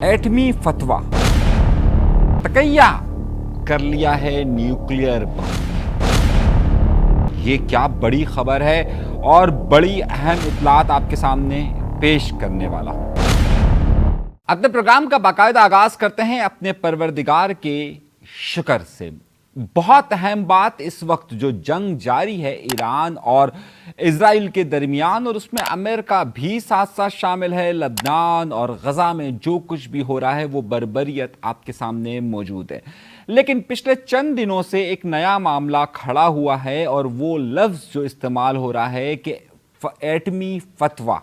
एटमी फतवा, तकैया कर लिया है न्यूक्लियर बम। ये क्या बड़ी खबर है और बड़ी अहम इत्तलात आपके सामने पेश करने वाला। अपने प्रोग्राम का बाकायदा आगाज करते हैं अपने परवरदिगार के शुक्र से। बहुत अहम बात, इस वक्त जो जंग जारी है ईरान और इजराइल के दरमियान, और उसमें अमेरिका भी साथ साथ शामिल है। लबनान और गजा में जो कुछ भी हो रहा है वो बर्बरियत आपके सामने मौजूद है। लेकिन पिछले चंद दिनों से एक नया मामला खड़ा हुआ है और वो लफ्ज़ जो इस्तेमाल हो रहा है कि एटमी फतवा,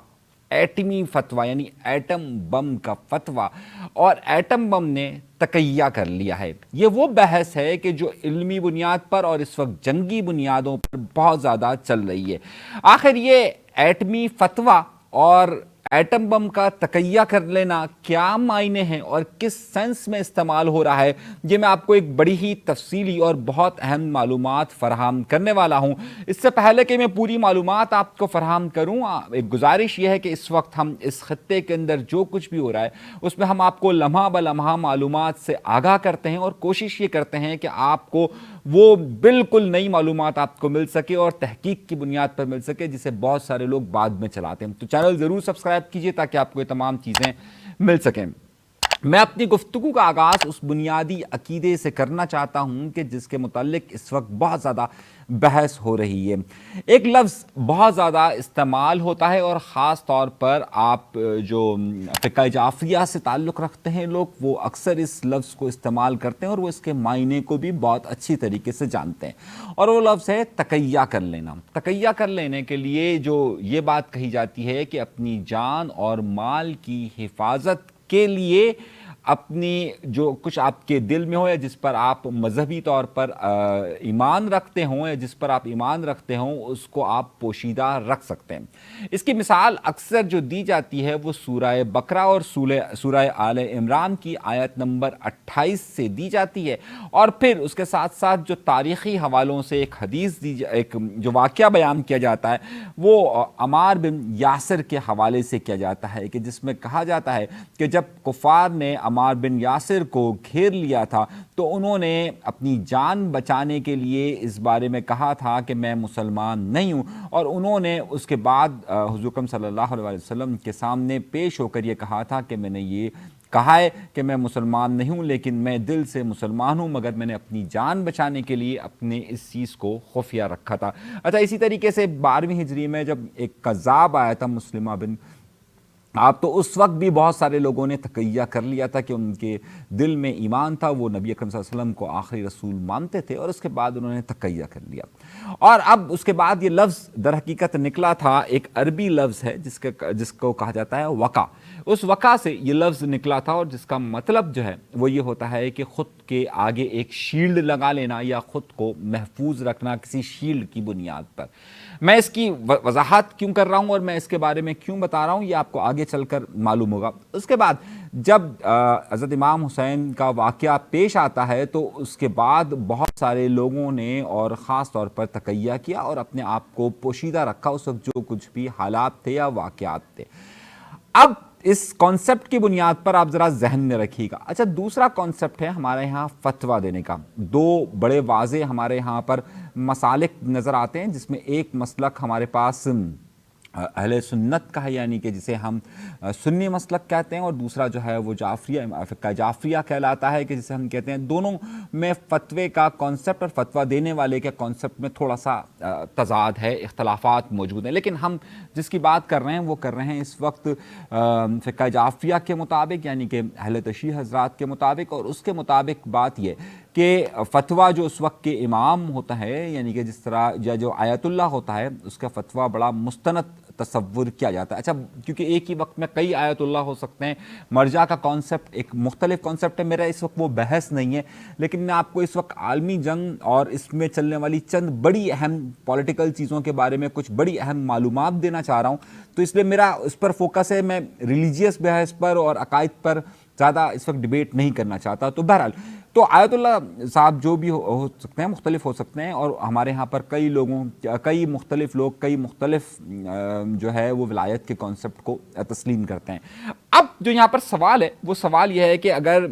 एटमी फतवा यानी एटम बम का फतवा, और एटम बम ने तकैया कर लिया है। ये वो बहस है कि जो इल्मी बुनियाद पर और इस वक्त जंगी बुनियादों पर बहुत ज़्यादा चल रही है। आखिर ये एटमी फतवा और एटम बम का तकैया कर लेना क्या मायने हैं और किस सेंस में इस्तेमाल हो रहा है, ये मैं आपको एक बड़ी ही तफसीली और बहुत अहम मालूमात फराहम करने वाला हूँ। इससे पहले कि मैं पूरी मालूमात आपको फराहम करूँ, एक गुजारिश ये है कि इस वक्त हम इस खत्ते के अंदर जो कुछ भी हो रहा है उसमें हम आपको लम्हा ब लम्हा मालूमात से आगाह करते हैं और कोशिश ये करते हैं कि आपको वो बिल्कुल नई मालूमात आपको मिल सके और तहकीक की बुनियाद पर मिल सके, जिसे बहुत सारे लोग बाद में चलाते हैं। तो चैनल ज़रूर सब्सक्राइब कीजिए ताकि आपको ये तमाम चीज़ें मिल सकें। मैं अपनी गुफ्तगू का आगाज़ उस बुनियादी अकीदे से करना चाहता हूँ कि जिसके मुताल्लिक इस वक्त बहुत ज़्यादा बहस हो रही है। एक लफ्ज़ बहुत ज़्यादा इस्तेमाल होता है और ख़ास तौर पर आप जो फ़िक़्ह जाफ़रिया से ताल्लुक़ रखते हैं लोग, वो अक्सर इस लफ्ज़ को इस्तेमाल करते हैं और वो इसके मायने को भी बहुत अच्छी तरीके से जानते हैं, और वो लफ्ज़ है तकैया कर लेना। तकैया कर लेने के लिए जो ये बात कही जाती है कि अपनी जान और माल की हिफाजत के लिए अपनी जो कुछ आपके दिल में हो या जिस पर आप मजहबी तौर पर ईमान रखते हों या जिस पर आप ईमान रखते हों, उसको आप पोशीदा रख सकते हैं। इसकी मिसाल अक्सर जो दी जाती है वो सूरह बकरा और सूरह आले इमरान की आयत नंबर 28 से दी जाती है, और फिर उसके साथ साथ जो तारीख़ी हवालों से एक हदीस एक जो वाक़या बयान किया जाता है वो अमार बिन यासिर के हवाले से किया जाता है, कि जिसमें कहा जाता है कि जब कुफ़ार ने अमार बिन यासिर को घेर लिया था तो उन्होंने अपनी जान बचाने के लिए इस बारे में कहा था कि मैं मुसलमान नहीं हूँ, और उन्होंने उसके बाद हुज़ूर अकरम सल्लल्लाहु अलैहि वसल्लम के सामने पेश होकर ये कहा था कि मैंने ये कहा है कि मैं मुसलमान नहीं हूँ, लेकिन मैं दिल से मुसलमान हूँ, मगर मैंने अपनी जान बचाने के लिए अपने इस चीज़ को खुफिया रखा था। अच्छा, इसी तरीके से 12वीं हिजरी में जब एक कज़ाब आया था मुस्लिमा बिन आप, तो उस वक्त भी बहुत सारे लोगों ने तकैया कर लिया था कि उनके दिल में ईमान था, वो नबी अकरम सल्लल्लाहु अलैहि वसल्लम को आखिरी रसूल मानते थे, और उसके बाद उन्होंने तकैया कर लिया। और अब उसके बाद ये लफ्ज़ दर हकीकत निकला था, एक अरबी लफ्ज़ है जिसको कहा जाता है वक़ा। उस वक़ा से ये लफ्ज़ निकला था, और जिसका मतलब जो है वो ये होता है कि ख़ुद के आगे एक शील्ड लगा लेना या ख़ुद को महफूज रखना किसी शील्ड की बुनियाद पर। मैं इसकी वजाहत क्यों कर रहा हूँ और मैं इसके बारे में क्यों बता रहा हूँ, ये आपको आगे चलकर मालूम होगा। उसके बाद जब हज़रत इमाम हुसैन का वाक़या पेश आता है तो उसके बाद बहुत सारे लोगों ने और ख़ास तौर पर तकैया किया और अपने आप को पोशीदा रखा उस वक्त जो कुछ भी हालात थे या वाक़यात थे। अब इस कॉन्सेप्ट की बुनियाद पर आप ज़रा जहन में रखिएगा। अच्छा, दूसरा कॉन्सेप्ट है हमारे यहाँ फतवा देने का। दो बड़े वाज़े हमारे यहाँ पर मसालिक नज़र आते हैं, जिसमें एक मसलक हमारे पास अहले सुन्नत का है, यानी कि जिसे हम सुन्नी मसलक कहते हैं, और दूसरा जो है वो फ़िक़्ह जाफ़रिया कहलाता है, कि जिसे हम कहते हैं। दोनों में फ़तवे का कॉन्सेप्ट और फतवा देने वाले के कॉन्सेप्ट में थोड़ा सा तज़ाद है, इख्तलाफात मौजूद हैं, लेकिन हम जिसकी बात कर रहे हैं वो कर रहे हैं इस वक्त फ़िक़्ह जाफ़रिया के मुताबिक, यानी कि अहले तशरीह हज़रात के मुताबिक। और उसके मुताबिक बात यह कि फतवा जो उस वक्त के इमाम होता है, यानी कि जिस तरह या जो आयतुल्लाह होता है, उसका फतवा बड़ा मुस्तनद तसव्वुर किया जाता है। अच्छा, क्योंकि एक ही वक्त में कई आयतुल्लाह हो सकते हैं, मर्जा का कॉन्सेप्ट एक मुख्तलिफ कॉन्सेप्ट है। मेरा इस वक्त वो बहस नहीं है, लेकिन मैं आपको इस वक्त आलमी जंग और इसमें चलने वाली चंद बड़ी अहम पॉलिटिकल चीज़ों के बारे में कुछ बड़ी अहम मालूमात देना चाह रहा हूँ, तो इसलिए मेरा इस पर फोकस है। मैं रिलीजियस बहस पर और अकायद पर ज़्यादा इस वक्त डिबेट नहीं करना चाहता। तो बहरहाल तो आयत उल्लाह साहब जो भी हो सकते हैं, मुख्तलिफ हो सकते हैं, और हमारे यहाँ पर कई मुख्तलिफ लोग कई मुख्तलिफ जो है वो विलायत के कॉन्सेप्ट को तस्लीम करते हैं। अब जो यहाँ पर सवाल है वो सवाल यह है कि अगर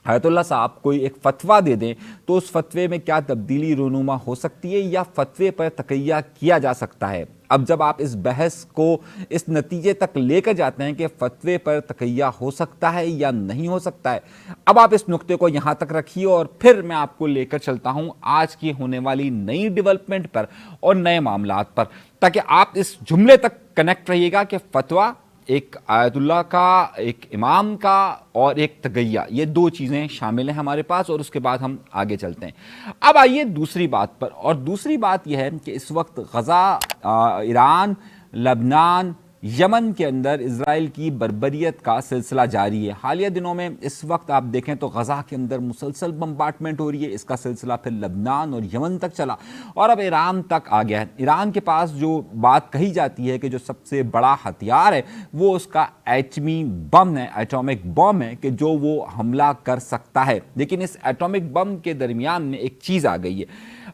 आयतुल्लाह साहब कोई एक फतवा दे दें तो उस फतवे में क्या तब्दीली रूनुमा हो सकती है या फतवे पर तकैया किया जा सकता है। अब जब आप इस बहस को इस नतीजे तक लेकर जाते हैं कि फतवे पर तकैया हो सकता है या नहीं हो सकता है, अब आप इस नुक्ते को यहाँ तक रखिए और फिर मैं आपको लेकर चलता हूँ आज की होने वाली नई डेवलपमेंट पर और नए मामलात पर, ताकि आप इस जुमले तक कनेक्ट रहिएगा कि फतवा एक आयतुल्लाह का, एक इमाम का और एक तगैया, ये दो चीज़ें शामिल हैं हमारे पास, और उसके बाद हम आगे चलते हैं। अब आइए दूसरी बात पर, और दूसरी बात यह है कि इस वक्त गज़ा, ईरान, लबनान, यमन के अंदर इजराइल की बर्बरियत का सिलसिला जारी है। हालिया दिनों में इस वक्त आप देखें तो गज़ा के अंदर मुसलसल बम्बार्टमेंट हो रही है। इसका सिलसिला फिर लबनान और यमन तक चला और अब ईरान तक आ गया है। ईरान के पास जो बात कही जाती है कि जो सबसे बड़ा हथियार है वो उसका एटमी बम है, एटॉमिक बम है, कि जो वो हमला कर सकता है। लेकिन इस एटॉमिक बम के दरमियान में एक चीज़ आ गई है।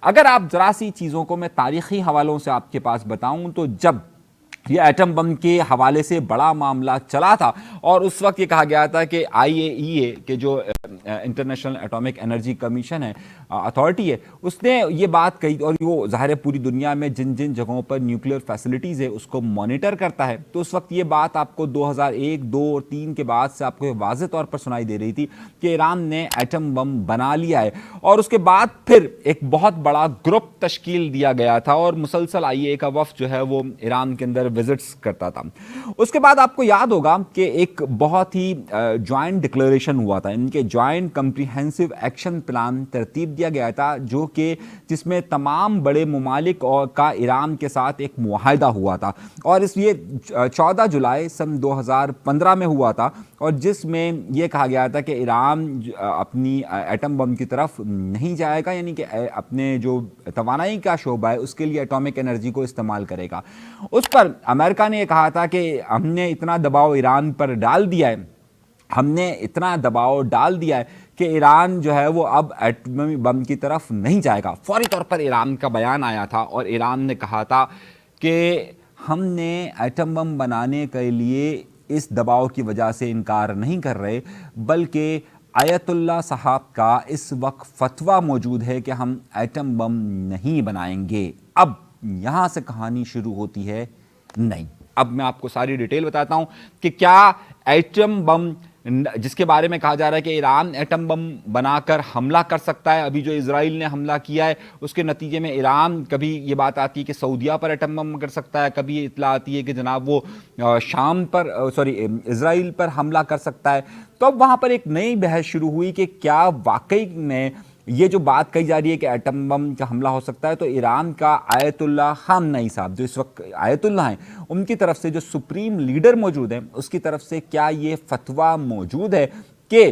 अगर आप ज़रा सी चीज़ों को मैं तारीख़ी हवालों से आपके पास बताऊँ तो जब ये एटम बम के हवाले से बड़ा मामला चला था और उस वक्त ये कहा गया था कि IAEA के जो इंटरनेशनल एटॉमिक एनर्जी कमीशन है, अथॉरिटी है, उसने ये बात कही, और वो ज़ाहिर है पूरी दुनिया में जिन जिन जगहों पर न्यूक्लियर फैसिलिटीज़ है उसको मॉनिटर करता है। तो उस वक्त ये बात आपको 2001, 2 और 3 के बाद से आपको वाज़ेह तौर पर सुनाई दे रही थी कि ईरान ने एटम बम बना लिया है। और उसके बाद फिर एक बहुत बड़ा ग्रुप तश्कील दिया गया था और मुसलसल IAEA का वफ़द जो है वो ईरान के अंदर विजिट्स करता था। उसके बाद आपको याद होगा कि एक बहुत ही जॉइंट डिक्लेरेशन हुआ था, इनके जॉइंट कम्प्रिहेंसिव एक्शन प्लान तरतीब दिया गया था, जो कि जिसमें तमाम बड़े ममालिक और का ईरान के साथ एक मुआहदा हुआ था, और इसलिए 14 जुलाई सन 2015 में हुआ था, और जिसमें यह कहा गया था कि ईरान अपनी एटम बम की तरफ नहीं जाएगा, यानी कि अपने जो तवानाई का शोबा है उसके लिए एटॉमिक एनर्जी को इस्तेमाल करेगा। उस पर अमेरिका ने कहा था कि हमने इतना दबाव ईरान पर डाल दिया है, हमने इतना दबाव डाल दिया है कि ईरान जो है वो अब एटमी बम की तरफ नहीं जाएगा। फौरी तौर पर ईरान का बयान आया था और ईरान ने कहा था कि हमने एटम बम बनाने के लिए इस दबाव की वजह से इनकार नहीं कर रहे, बल्कि आयतुल्लाह साहब का इस वक्त फतवा मौजूद है कि हम एटम बम नहीं बनाएंगे। अब यहाँ से कहानी शुरू होती है। नहीं, अब मैं आपको सारी डिटेल बताता हूं कि क्या एटम बम, जिसके बारे में कहा जा रहा है कि ईरान एटम बम बनाकर हमला कर सकता है, अभी जो इजराइल ने हमला किया है उसके नतीजे में ईरान, कभी ये बात आती है कि सऊदीया पर एटम बम कर सकता है, कभी ये इतला आती है कि जनाब वो शाम पर, इजराइल पर हमला कर सकता है। तो अब वहाँ पर एक नई बहस शुरू हुई कि क्या वाकई में ये जो बात कही जा रही है कि एटम बम का हमला हो सकता है, तो ईरान का आयतुल्लाह खामनई साहब, जो इस वक्त आयतुल्लाह हैं, उनकी तरफ से जो सुप्रीम लीडर मौजूद है उसकी तरफ से क्या ये फतवा मौजूद है कि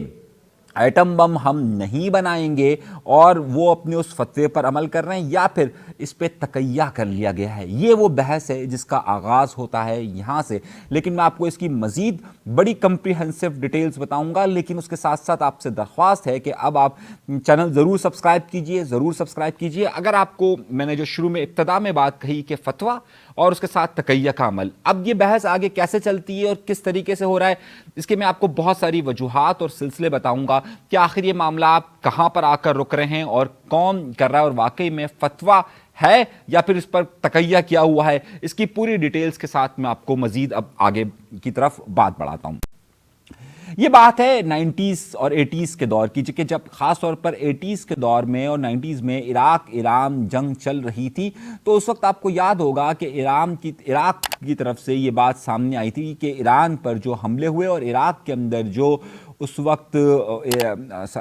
एटम बम हम नहीं बनाएंगे, और वो अपने उस फतवे पर अमल कर रहे हैं, या फिर इस पे तकैया कर लिया गया है। ये वो बहस है जिसका आगाज़ होता है यहाँ से। लेकिन मैं आपको इसकी मज़ीद बड़ी कम्प्रिहेंसिव डिटेल्स बताऊँगा, लेकिन उसके साथ साथ आपसे दरख्वास्त है कि अब आप चैनल ज़रूर सब्सक्राइब कीजिए, ज़रूर सब्सक्राइब कीजिए। अगर आपको मैंने जो शुरू में इब्तदा में बात कही कि फतवा और उसके साथ तकैया का अमल, अब ये बहस आगे कैसे चलती है और किस तरीके से हो रहा है, इसके मैं आपको बहुत सारी वजूहात और सिलसिले बताऊंगा कि आखिर ये मामला आप कहाँ पर आकर रुक रहे हैं और कौन कर रहा है, और वाकई में फतवा है या फिर इस पर तकैया किया हुआ है। इसकी पूरी डिटेल्स के साथ मैं आपको मजीद अब आगे की तरफ बात बढ़ाता हूँ। ये बात है 90s और 80s के दौर की, कि जब ख़ास तौर पर 80s के दौर में और 90s में इराक ईरान जंग चल रही थी, तो उस वक्त आपको याद होगा कि इराक की तरफ से ये बात सामने आई थी कि ईरान पर जो हमले हुए और इराक के अंदर जो उस वक्त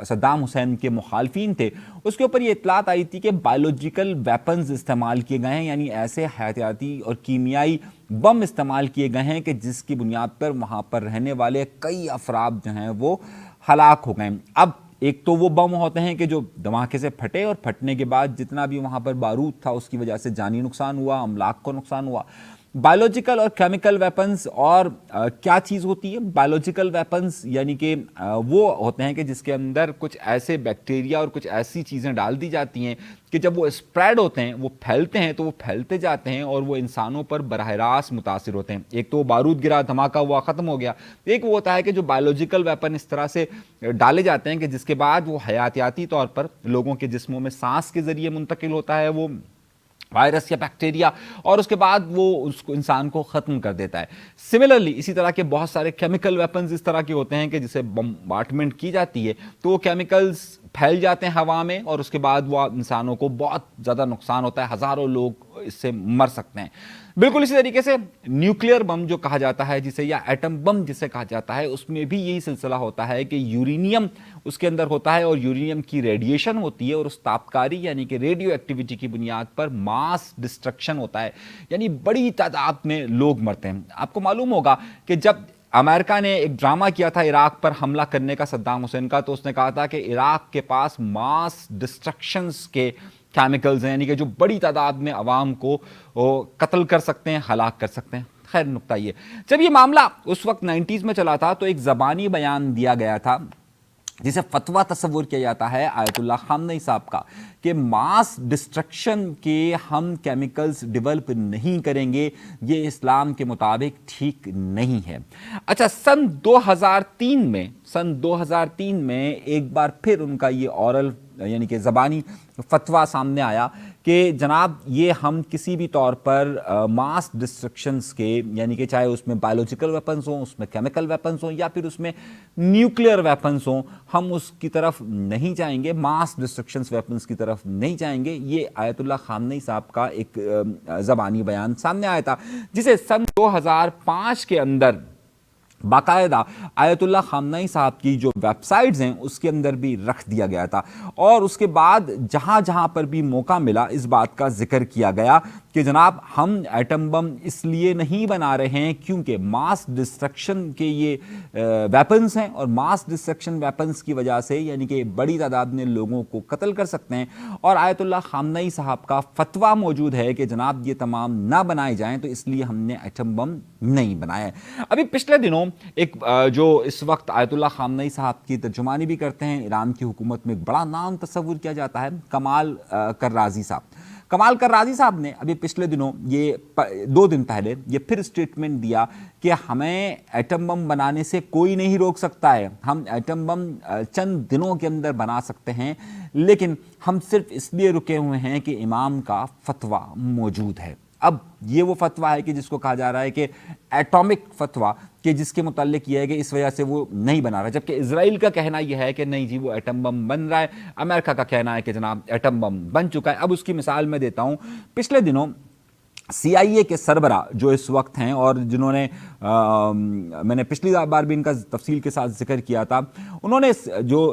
सद्दाम हुसैन के मुखालफिन थे, उसके ऊपर ये इतलात आई थी कि बायोलॉजिकल वेपन्स इस्तेमाल किए गए हैं, यानी ऐसे हयातियाती और कीमियाई बम इस्तेमाल किए गए हैं कि जिसकी बुनियाद पर वहाँ पर रहने वाले कई अफराद जो हैं वो हलाक हो गए। अब एक तो वो बम होते हैं कि जो धमाके से फटे और फटने के बाद जितना भी वहाँ पर बारूद था उसकी वजह से जानी नुकसान हुआ, अमलाक को नुकसान हुआ। बायोलॉजिकल और केमिकल वेपन्स और क्या चीज़ होती है? बायोलॉजिकल वेपन्स यानी कि वो होते हैं कि जिसके अंदर कुछ ऐसे बैक्टीरिया और कुछ ऐसी चीज़ें डाल दी जाती हैं कि जब वो स्प्रेड होते हैं, वो फैलते हैं, तो वो फैलते जाते हैं और वो इंसानों पर बराह रास्त मुतासिर होते हैं। एक तो बारूद गिरा, धमाका हुआ, ख़त्म हो गया। एक वो होता है कि जो बायोलॉजिकल वेपन इस तरह से डाले जाते हैं कि जिसके बाद वो हयातियाती तौर पर लोगों के जिस्मों में सांस के ज़रिए मुंतकिल होता है वो वायरस या बैक्टीरिया, और उसके बाद वो उसको इंसान को ख़त्म कर देता है। सिमिलरली इसी तरह के बहुत सारे केमिकल वेपन्स इस तरह के होते हैं कि जिसे बम्बार्टमेंट की जाती है तो वो केमिकल्स फैल जाते हैं हवा में और उसके बाद वो इंसानों को बहुत ज़्यादा नुकसान होता है, हज़ारों लोग इससे मर सकते हैं। बिल्कुल इसी तरीके से न्यूक्लियर बम जो कहा जाता है जिसे, या एटम बम जिसे कहा जाता है, उसमें भी यही सिलसिला होता है कि यूरेनियम उसके अंदर होता है और यूरेनियम की रेडिएशन होती है और उस तापकारी यानी कि रेडियो एक्टिविटी की बुनियाद पर मास डिस्ट्रक्शन होता है, यानी बड़ी तादाद में लोग मरते हैं। आपको मालूम होगा कि जब अमेरिका ने एक ड्रामा किया था इराक पर हमला करने का सद्दाम हुसैन का, तो उसने कहा था कि इराक के पास मास डिस्ट्रक्शंस के केमिकल्स हैं, यानी कि जो बड़ी तादाद में अवाम को कत्ल कर सकते हैं, हलाक कर सकते हैं। खैर नुक्ता ये, जब ये मामला उस वक्त 90s में चला था तो एक ज़बानी बयान दिया गया था जिसे फतवा तस्वुर किया जाता है आयतुल्लाह खामनेई साहब का कि मास डिस्ट्रक्शन के हम केमिकल्स डेवलप नहीं करेंगे, ये इस्लाम के मुताबिक ठीक नहीं है। अच्छा, सन 2003 में एक बार फिर उनका ये ऑरल यानी कि ज़बानी फतवा सामने आया कि जनाब ये हम किसी भी तौर पर मास डिस्ट्रक्शंस के, यानी कि चाहे उसमें बायोलॉजिकल वेपन्स हों, उसमें केमिकल वेपन्स हों या फिर उसमें न्यूक्लियर वेपन्स हों, हम उसकी तरफ नहीं जाएंगे, मास डिस्ट्रक्शंस वेपन्स की तरफ नहीं जाएंगे। ये आयतुल्लाह खामनेई साहब का एक ज़बानी बयान सामने आया था जिसे सन 2005 के अंदर बाकायदा आयतुल्लाह खामनेई साहब की जो वेबसाइट्स हैं उसके अंदर भी रख दिया गया था, और उसके बाद जहाँ जहाँ पर भी मौका मिला इस बात का जिक्र किया गया कि जनाब हम एटम बम इसलिए नहीं बना रहे हैं क्योंकि मास डिस्ट्रक्शन के ये वेपन्स हैं और मास डिस्ट्रक्शन वेपन्स की वजह से यानी कि बड़ी तादाद में लोगों को कत्ल कर सकते हैं, और आयतुल्लाह खामनेई साहब का फतवा मौजूद है कि जनाब ये तमाम ना बनाए जाएं, तो इसलिए हमने एटम बम नहीं बनाया। अभी पिछले दिनों एक जो इस वक्त आयतुल्लाह खामनेई साहब की तर्जुमानी भी करते हैं, ईरान की हुकूमत में एक बड़ा नाम तस्वुर किया जाता है, कमाल कर्राजी साहब। कमाल कर्राजी साहब ने अभी पिछले दिनों ये 2 दिन पहले ये फिर स्टेटमेंट दिया कि हमें एटम बम बनाने से कोई नहीं रोक सकता है, हम एटम बम चंद दिनों के अंदर बना सकते हैं, लेकिन हम सिर्फ इसलिए रुके हुए हैं कि इमाम का फतवा मौजूद है। अब ये वो फतवा है कि जिसको कहा जा रहा है कि एटॉमिक फतवा, कि जिसके मुताल्लिक ये है कि इस वजह से वो नहीं बना रहा, जबकि इजराइल का कहना यह है कि नहीं जी वो एटम बम बन रहा है, अमेरिका का कहना है कि जनाब एटम बम बन चुका है। अब उसकी मिसाल मैं देता हूँ। पिछले दिनों CIA के सरबरा जो इस वक्त हैं और जिन्होंने मैंने पिछली बार भी इनका तफसील के साथ जिक्र किया था, उन्होंने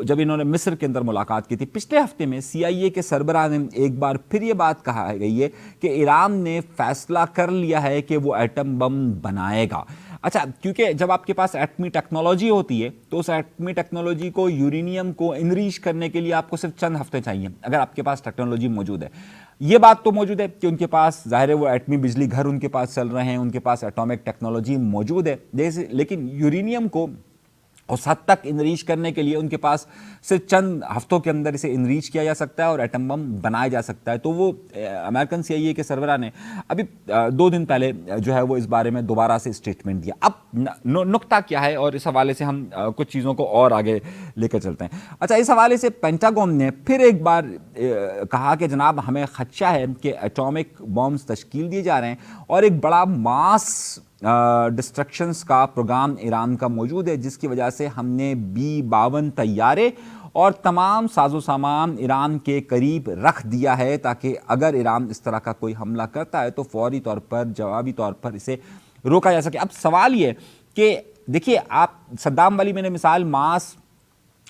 जब इन्होंने मिस्र के अंदर मुलाकात की थी पिछले हफ्ते में, CIA के सरबरा ने एक बार फिर ये बात कहा गई है कि ईरान ने फैसला कर लिया है कि वो एटम बम बनाएगा। अच्छा, क्योंकि जब आपके पास एटमी टेक्नोलॉजी होती है तो उस एटमी टेक्नोलॉजी को, यूरेनियम को इनरीच करने के लिए आपको सिर्फ चंद हफ्ते चाहिए, अगर आपके पास टेक्नोलॉजी मौजूद है। ये बात तो मौजूद है कि उनके पास ज़ाहिर है वो एटमी बिजली घर उनके पास चल रहे हैं, उनके पास एटॉमिक टेक्नोलॉजी मौजूद है जैसे, लेकिन यूरेनियम को उस हद तक इनरीच करने के लिए उनके पास सिर्फ चंद हफ्तों के अंदर इसे इनरीच किया जा सकता है और एटम बम बनाया जा सकता है। तो वो अमेरिकन CIA के सरबरा ने अभी 2 दिन पहले जो है वो इस बारे में दोबारा से स्टेटमेंट दिया। अब नुक्ता क्या है, और इस हवाले से हम कुछ चीज़ों को और आगे लेकर चलते हैं। अच्छा, इस हवाले से पेंटागन ने फिर एक बार कहा कि जनाब हमें खदशा है कि एटॉमिक बॉम्ब्स तश्कील दिए जा रहे हैं और एक बड़ा मास डिस्ट्रक्शंस का प्रोग्राम ईरान का मौजूद है, जिसकी वजह से हमने B-52 तैयारे और तमाम साजो सामान ईरान के करीब रख दिया है ताकि अगर ईरान इस तरह का कोई हमला करता है तो फौरी तौर पर, जवाबी तौर पर इसे रोका जा सके। अब सवाल ये कि देखिए, आप सद्दाम वाली मैंने मिसाल मास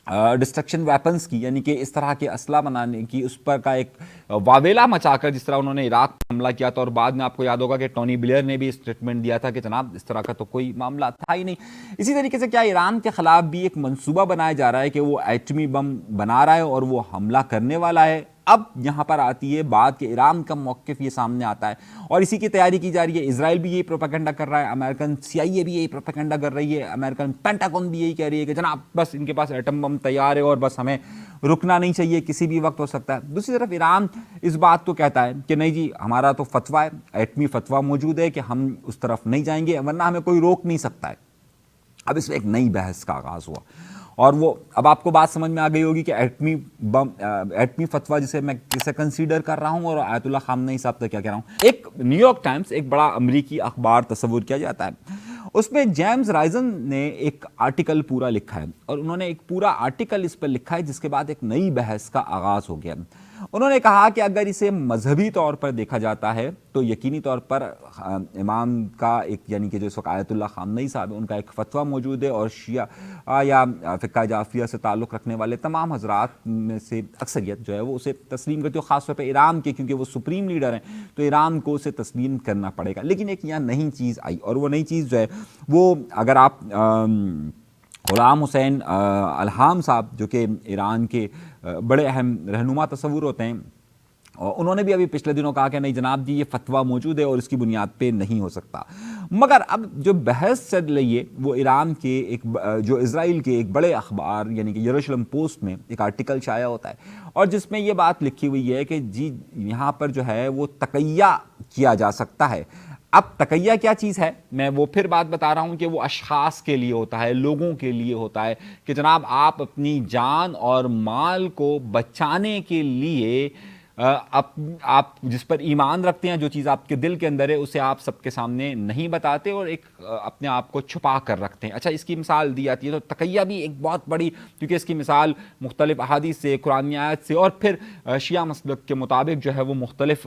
डिस्ट्रक्शन वेपन्स की, यानी कि इस तरह के असला बनाने की, उस पर का एक वावेला मचाकर जिस तरह उन्होंने इराक पर हमला किया था, और बाद में आपको याद होगा कि टोनी ब्लेयर ने भी स्टेटमेंट दिया था कि जनाब इस तरह का तो कोई मामला था ही नहीं। इसी तरीके से क्या ईरान के खिलाफ भी एक मंसूबा बनाया जा रहा है कि वो एटमी बम बना रहा है और वो हमला करने वाला है? اب یہاں پر آتی ہے بات کہ ایران کا موقف یہ سامنے آتا ہے اور اسی کی تیاری کی جا رہی ہے. اسرائیل بھی یہی پروپیگنڈا کر رہا ہے, امریکن CIA بھی یہی پروپیگنڈا کر رہی ہے, امریکن پینٹاگون بھی یہی کہہ رہی ہے کہ جناب بس ان کے پاس ایٹم بم تیار ہے اور بس ہمیں رکنا نہیں چاہیے, کسی بھی وقت ہو سکتا ہے. دوسری طرف ایران اس بات کو کہتا ہے کہ نہیں جی ہمارا تو فتویٰ ہے, ایٹمی فتویٰ موجود ہے کہ ہم اس طرف نہیں جائیں گے ورنہ ہمیں کوئی روک نہیں سکتا ہے. اب اس میں ایک نئی بحث کا آغاز ہوا اور وہ اب آپ کو بات سمجھ میں آ گئی ہوگی کہ ایٹمی فتویٰ جسے میں کسے کنسیڈر کر رہا ہوں اور آیت اللہ خامنئی صاحب تک کیا کہہ رہا ہوں. ایک نیو یارک ٹائمز ایک بڑا امریکی اخبار تصور کیا جاتا ہے, اس میں جیمز رائزن نے ایک آرٹیکل پورا لکھا ہے اور انہوں نے ایک پورا آرٹیکل اس پر لکھا ہے جس کے بعد ایک نئی بحث کا آغاز ہو گیا. انہوں نے کہا کہ اگر اسے مذہبی طور پر دیکھا جاتا ہے تو یقینی طور پر امام کا ایک یعنی کہ جو اس وقت آیت اللہ خامنئی صاحب ان کا ایک فتویٰ موجود ہے اور شیعہ یا فقہ جعفریہ سے تعلق رکھنے والے تمام حضرات میں سے اکثریت جو ہے وہ اسے تسلیم کرتی ہے, خاص طور پہ ایران کے, کیونکہ وہ سپریم لیڈر ہیں تو ایران کو اسے تسلیم کرنا پڑے گا. لیکن ایک یہاں نئی چیز آئی اور وہ نئی چیز جو ہے وہ اگر آپ غلام حسین الہام صاحب جو کہ ایران کے بڑے اہم رہنما تصور ہوتے ہیں, انہوں نے بھی ابھی پچھلے دنوں کہا کہ نہیں جناب جی یہ فتویٰ موجود ہے اور اس کی بنیاد پہ نہیں ہو سکتا. مگر اب جو بحث چل رہی ہے وہ ایران کے ایک جو اسرائیل کے ایک بڑے اخبار یعنی کہ یروشلم پوسٹ میں ایک آرٹیکل شائع ہوتا ہے اور جس میں یہ بات لکھی ہوئی ہے کہ جی یہاں پر جو ہے وہ تقیہ کیا جا سکتا ہے. اب تقیہ کیا چیز ہے میں وہ پھر بات بتا رہا ہوں کہ وہ اشخاص کے لیے ہوتا ہے, لوگوں کے لیے ہوتا ہے کہ جناب آپ اپنی جان اور مال کو بچانے کے لیے آپ جس پر ایمان رکھتے ہیں, جو چیز آپ کے دل کے اندر ہے اسے آپ سب کے سامنے نہیں بتاتے اور ایک اپنے آپ کو چھپا کر رکھتے ہیں. اچھا اس کی مثال دی جاتی ہے تو تقیہ بھی ایک بہت بڑی, کیونکہ اس کی مثال مختلف احادیث سے, قرآنی آیت سے اور پھر شیعہ مسلک کے مطابق جو ہے وہ مختلف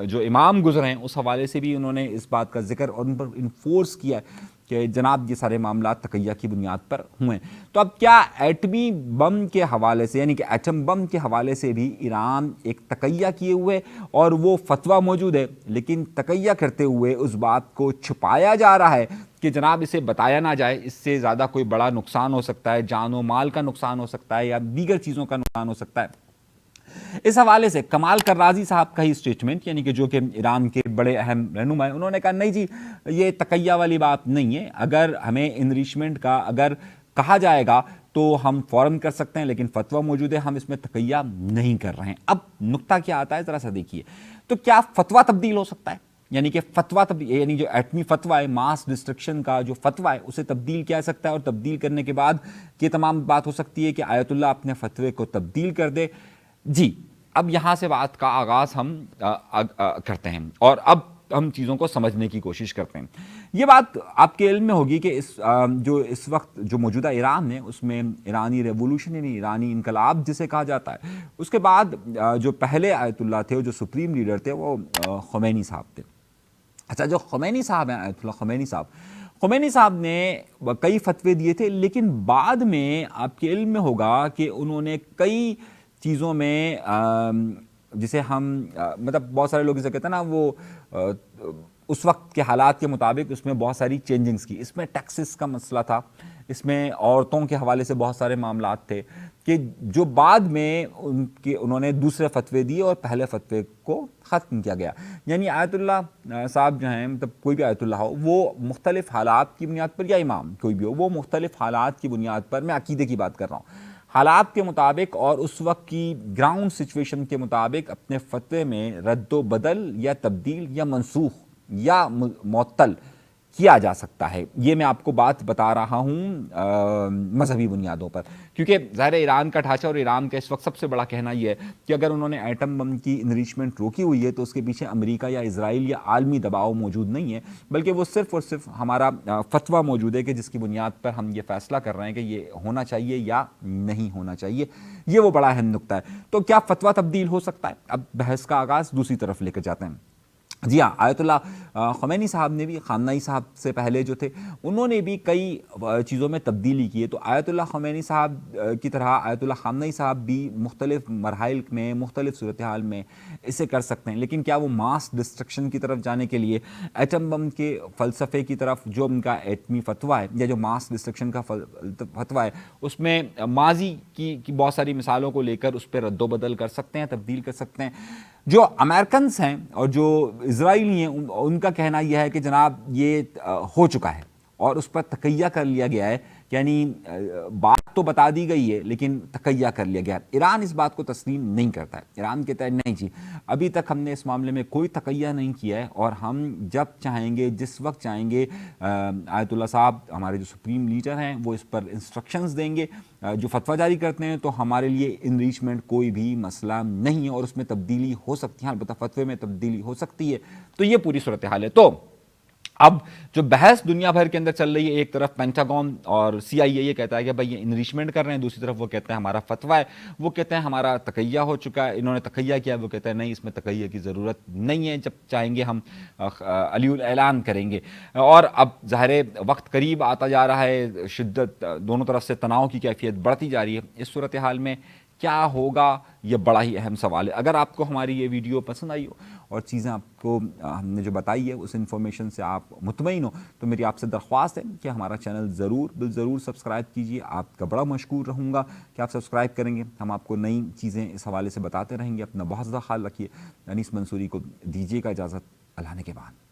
جو امام گزرے ہیں اس حوالے سے بھی انہوں نے اس بات کا ذکر اور ان پر انفورس کیا ہے کہ جناب یہ سارے معاملات تقیہ کی بنیاد پر ہوئے. تو اب کیا ایٹمی بم کے حوالے سے یعنی کہ ایٹم بم کے حوالے سے بھی ایران ایک تقیہ کیے ہوئے اور وہ فتویٰ موجود ہے لیکن تقیہ کرتے ہوئے اس بات کو چھپایا جا رہا ہے کہ جناب اسے بتایا نہ جائے, اس سے زیادہ کوئی بڑا نقصان ہو سکتا ہے, جان و مال کا نقصان ہو سکتا ہے یا دیگر چیزوں کا نقصان ہو سکتا ہے. اس حوالے سے کمال کرازی صاحب کا ہی اسٹیٹمنٹ یعنی کہ جو کہ ایران کے بڑے اہم رہنما ہیں, انہوں نے کہا نہیں جی یہ تقیہ والی بات نہیں ہے, اگر ہمیں انریچمنٹ کا اگر کہا جائے گا تو ہم فوراً کر سکتے ہیں لیکن فتویٰ موجود ہے, ہم اس میں تقیہ نہیں کر رہے ہیں. اب نقطہ کیا آتا ہے ذرا سا دیکھیے, تو کیا فتویٰ تبدیل ہو سکتا ہے یعنی کہ فتویٰ یعنی جو ایٹمی فتویٰ ہے ماس ڈسٹرکشن کا جو فتویٰ ہے اسے تبدیل کیا سکتا ہے اور تبدیل کرنے کے بعد یہ تمام بات ہو سکتی ہے کہ آیت اللہ اپنے فتوے کو تبدیل کر دے. جی اب یہاں سے بات کا آغاز ہم کرتے ہیں اور اب ہم چیزوں کو سمجھنے کی کوشش کرتے ہیں. یہ بات آپ کے علم میں ہوگی کہ اس وقت جو موجودہ ایران ہے اس میں ایرانی ریولوشن یعنی ایرانی انقلاب جسے کہا جاتا ہے, اس کے بعد جو پہلے آیت اللہ تھے جو سپریم لیڈر تھے وہ خمینی صاحب تھے. اچھا جو خمینی صاحب ہیں آیت اللہ خمینی صاحب نے کئی فتوے دیے تھے لیکن بعد میں آپ کے علم میں ہوگا کہ انہوں نے کئی چیزوں میں جسے ہم مطلب بہت سارے لوگ اسے کہتے ہیں نا وہ اس وقت کے حالات کے مطابق اس میں بہت ساری چینجنگز کی. اس میں ٹیکسز کا مسئلہ تھا, اس میں عورتوں کے حوالے سے بہت سارے معاملات تھے کہ جو بعد میں انہوں نے دوسرے فتوے دیے اور پہلے فتوے کو ختم کیا گیا. یعنی آیت اللہ صاحب جو ہیں مطلب کوئی بھی آیت اللہ ہو وہ مختلف حالات کی بنیاد پر یا امام کوئی بھی ہو وہ مختلف حالات کی بنیاد پر, میں عقیدے کی بات کر رہا ہوں, حالات کے مطابق اور اس وقت کی گراؤنڈ سچویشن کے مطابق اپنے فتوے میں رد و بدل یا تبدیل یا منسوخ یا معطل کیا جا سکتا ہے. یہ میں آپ کو بات بتا رہا ہوں مذہبی بنیادوں پر, کیونکہ ظاہر ایران کا ڈھانچہ اور ایران کا اس وقت سب سے بڑا کہنا یہ ہے کہ اگر انہوں نے ایٹم بم کی انریچمنٹ روکی ہوئی ہے تو اس کے پیچھے امریکہ یا اسرائیل یا عالمی دباؤ موجود نہیں ہے, بلکہ وہ صرف اور صرف ہمارا فتویٰ موجود ہے کہ جس کی بنیاد پر ہم یہ فیصلہ کر رہے ہیں کہ یہ ہونا چاہیے یا نہیں ہونا چاہیے. یہ وہ بڑا اہم نقطہ ہے. تو کیا فتویٰ تبدیل ہو سکتا ہے؟ اب بحث کا آغاز دوسری طرف لے کر جاتے ہیں. جی ہاں، آیت اللہ خمینی صاحب نے بھی، خامنئی صاحب سے پہلے جو تھے انہوں نے بھی کئی چیزوں میں تبدیلی کی ہے. تو آیت اللہ خمینی صاحب کی طرح آیت اللہ خامنئی صاحب بھی مختلف مراحل میں، مختلف صورتحال میں اسے کر سکتے ہیں. لیکن کیا وہ ماس ڈسٹرکشن کی طرف جانے کے لیے، ایٹم بم کے فلسفے کی طرف، جو ان کا ایٹمی فتویٰ ہے یا جو ماس ڈسٹرکشن کا فتویٰ ہے، اس میں ماضی کی بہت ساری مثالوں کو لے کر اس پہ رد و بدل کر سکتے ہیں، تبدیل کر سکتے ہیں؟ جو امریکنس ہیں اور جو اسرائیلی ہیں ان کا کہنا یہ ہے کہ جناب یہ ہو چکا ہے اور اس پر تقیہ کر لیا گیا ہے. یعنی بات تو بتا دی گئی ہے لیکن تقیہ کر لیا گیا ہے. ایران اس بات کو تسلیم نہیں کرتا ہے. ایران کہتا ہے نہیں جی، ابھی تک ہم نے اس معاملے میں کوئی تقیہ نہیں کیا ہے، اور ہم جب چاہیں گے، جس وقت چاہیں گے، آیت اللہ صاحب ہمارے جو سپریم لیڈر ہیں وہ اس پر انسٹرکشنز دیں گے، جو فتویٰ جاری کرتے ہیں. تو ہمارے لیے انریچمنٹ کوئی بھی مسئلہ نہیں ہے، اور اس میں تبدیلی ہو سکتی ہے، البتہ فتوے میں تبدیلی ہو سکتی ہے. تو یہ پوری صورتحال ہے. تو اب جو بحث دنیا بھر کے اندر چل رہی ہے، ایک طرف پینٹاگون اور سی آئی اے یہ کہتا ہے کہ بھائی یہ انریچمنٹ کر رہے ہیں، دوسری طرف وہ کہتے ہیں ہمارا فتویٰ ہے، وہ کہتے ہیں ہمارا تقیہ ہو چکا ہے، انہوں نے تقیہ کیا، وہ کہتے ہیں نہیں اس میں تقیہ کی ضرورت نہیں ہے، جب چاہیں گے ہم علی الاعلان کریں گے. اور اب ظاہر وقت قریب آتا جا رہا ہے، شدت دونوں طرف سے تناؤ کی کیفیت بڑھتی جا رہی ہے. اس صورتحال میں کیا ہوگا، یہ بڑا ہی اہم سوال ہے. اگر آپ کو ہماری یہ ویڈیو پسند آئی ہو اور چیزیں آپ کو ہم نے جو بتائی ہے اس انفارمیشن سے آپ مطمئن ہو، تو میری آپ سے درخواست ہے کہ ہمارا چینل ضرور سبسکرائب کیجیے. آپ کا بڑا مشکور رہوں گا کہ آپ سبسکرائب کریں گے. ہم آپ کو نئی چیزیں اس حوالے سے بتاتے رہیں گے. اپنا بہت زیادہ خیال رکھیے. انیس منصوری کو دیجیے گا اجازت. اللہ نے کے بعد.